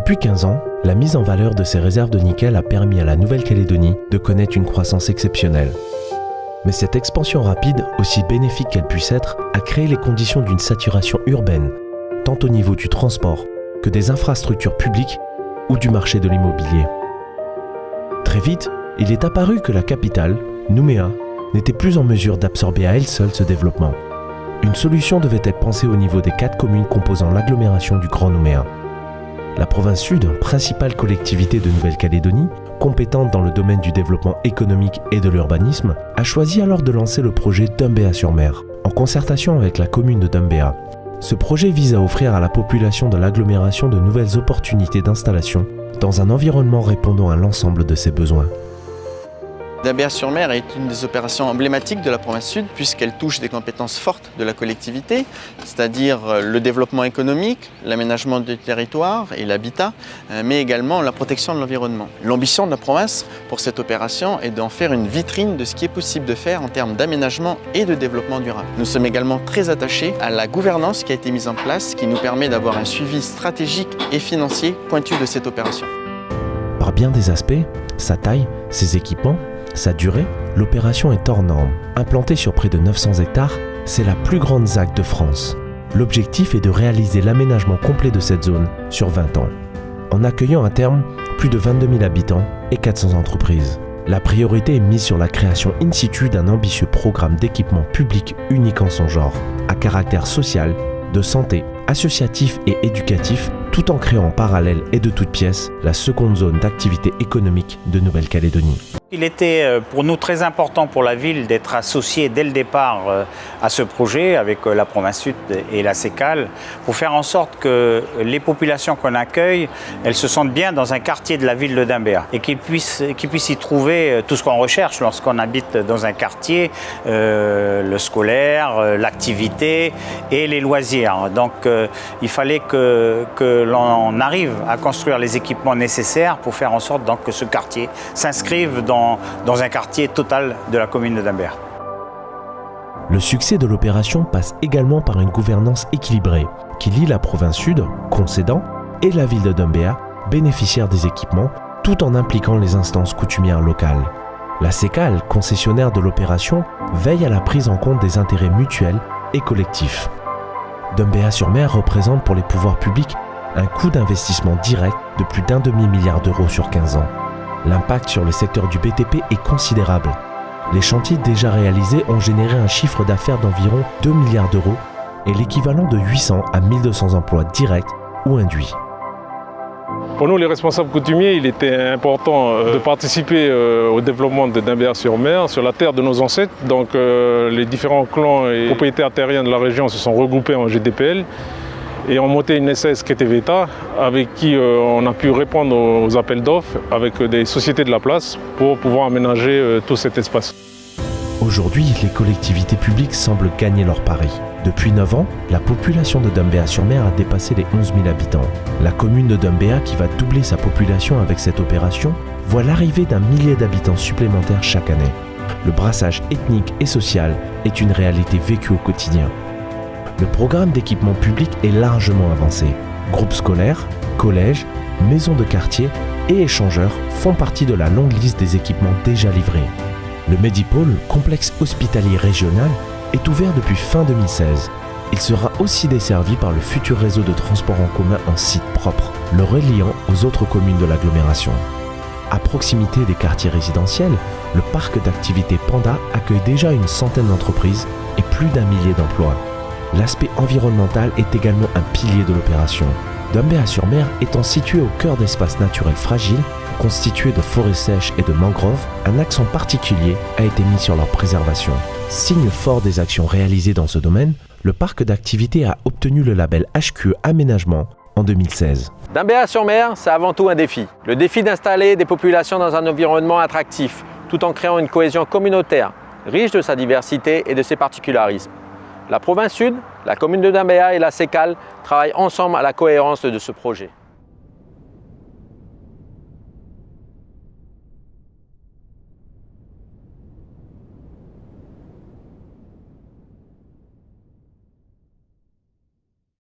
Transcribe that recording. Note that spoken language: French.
Depuis 15 ans, la mise en valeur de ces réserves de nickel a permis à la Nouvelle-Calédonie de connaître une croissance exceptionnelle. Mais cette expansion rapide, aussi bénéfique qu'elle puisse être, a créé les conditions d'une saturation urbaine, tant au niveau du transport que des infrastructures publiques ou du marché de l'immobilier. Très vite, il est apparu que la capitale, Nouméa, n'était plus en mesure d'absorber à elle seule ce développement. Une solution devait être pensée au niveau des 4 communes composant l'agglomération du Grand Nouméa. La province Sud, principale collectivité de Nouvelle-Calédonie, compétente dans le domaine du développement économique et de l'urbanisme, a choisi alors de lancer le projet Dumbéa-sur-Mer, en concertation avec la commune de Dumbéa. Ce projet vise à offrir à la population de l'agglomération de nouvelles opportunités d'installation dans un environnement répondant à l'ensemble de ses besoins. Dumbéa-sur-Mer est une des opérations emblématiques de la province Sud puisqu'elle touche des compétences fortes de la collectivité, c'est-à-dire le développement économique, l'aménagement du territoire et l'habitat, mais également la protection de l'environnement. L'ambition de la province pour cette opération est d'en faire une vitrine de ce qui est possible de faire en termes d'aménagement et de développement durable. Nous sommes également très attachés à la gouvernance qui a été mise en place, qui nous permet d'avoir un suivi stratégique et financier pointu de cette opération. Par bien des aspects, sa taille, ses équipements, sa durée, l'opération est hors norme. Implantée sur près de 900 hectares, c'est la plus grande ZAC de France. L'objectif est de réaliser l'aménagement complet de cette zone sur 20 ans, en accueillant à terme plus de 22 000 habitants et 400 entreprises. La priorité est mise sur la création in situ d'un ambitieux programme d'équipement public unique en son genre, à caractère social, de santé, associatif et éducatif, tout en créant en parallèle et de toutes pièces la seconde zone d'activité économique de Nouvelle-Calédonie. Il était pour nous très important pour la ville d'être associé dès le départ à ce projet avec la province Sud et la CECAL pour faire en sorte que les populations qu'on accueille, elles se sentent bien dans un quartier de la ville de Dumbéa et qu'ils puissent y trouver tout ce qu'on recherche lorsqu'on habite dans un quartier, le scolaire, l'activité et les loisirs. Donc il fallait que l'on arrive à construire les équipements nécessaires pour faire en sorte donc, que ce quartier s'inscrive dans un quartier total de la commune de Dumbéa. Le succès de l'opération passe également par une gouvernance équilibrée qui lie la province Sud, concédant, et la ville de Dumbéa, bénéficiaire des équipements, tout en impliquant les instances coutumières locales. La CECAL, concessionnaire de l'opération, veille à la prise en compte des intérêts mutuels et collectifs. Dumbéa-sur-Mer représente pour les pouvoirs publics un coût d'investissement direct de plus d'1 demi-milliard d'euros sur 15 ans. L'impact sur le secteur du BTP est considérable. Les chantiers déjà réalisés ont généré un chiffre d'affaires d'environ 2 milliards d'euros et l'équivalent de 800 à 1200 emplois directs ou induits. Pour nous, les responsables coutumiers, il était important de participer au développement de Dumbéa-sur-Mer, sur la terre de nos ancêtres. Donc les différents clans et propriétaires terriens de la région se sont regroupés en GDPL et ont monté une SAS qui était VETA, avec qui on a pu répondre aux appels d'offres avec des sociétés de la place pour pouvoir aménager tout cet espace. Aujourd'hui, les collectivités publiques semblent gagner leur pari. Depuis 9 ans, la population de Dumbéa-sur-Mer a dépassé les 11 000 habitants. La commune de Dumbéa, qui va doubler sa population avec cette opération, voit l'arrivée d'un millier d'habitants supplémentaires chaque année. Le brassage ethnique et social est une réalité vécue au quotidien. Le programme d'équipement public est largement avancé. Groupes scolaires, collèges, maisons de quartier et échangeurs font partie de la longue liste des équipements déjà livrés. Le Medipôle, complexe hospitalier régional, est ouvert depuis fin 2016. Il sera aussi desservi par le futur réseau de transport en commun en site propre, le reliant aux autres communes de l'agglomération. À proximité des quartiers résidentiels, le parc d'activités Panda accueille déjà une centaine d'entreprises et plus d'1 millier d'emplois. L'aspect environnemental est également un pilier de l'opération. Dumbéa-sur-Mer étant situé au cœur d'espaces naturels fragiles, constitués de forêts sèches et de mangroves, un accent particulier a été mis sur leur préservation. Signe fort des actions réalisées dans ce domaine, le parc d'activités a obtenu le label HQE Aménagement en 2016. Dumbéa-sur-Mer, c'est avant tout un défi. Le défi d'installer des populations dans un environnement attractif, tout en créant une cohésion communautaire, riche de sa diversité et de ses particularismes. La province Sud, la commune de Dumbéa et la CECAL travaillent ensemble à la cohérence de ce projet.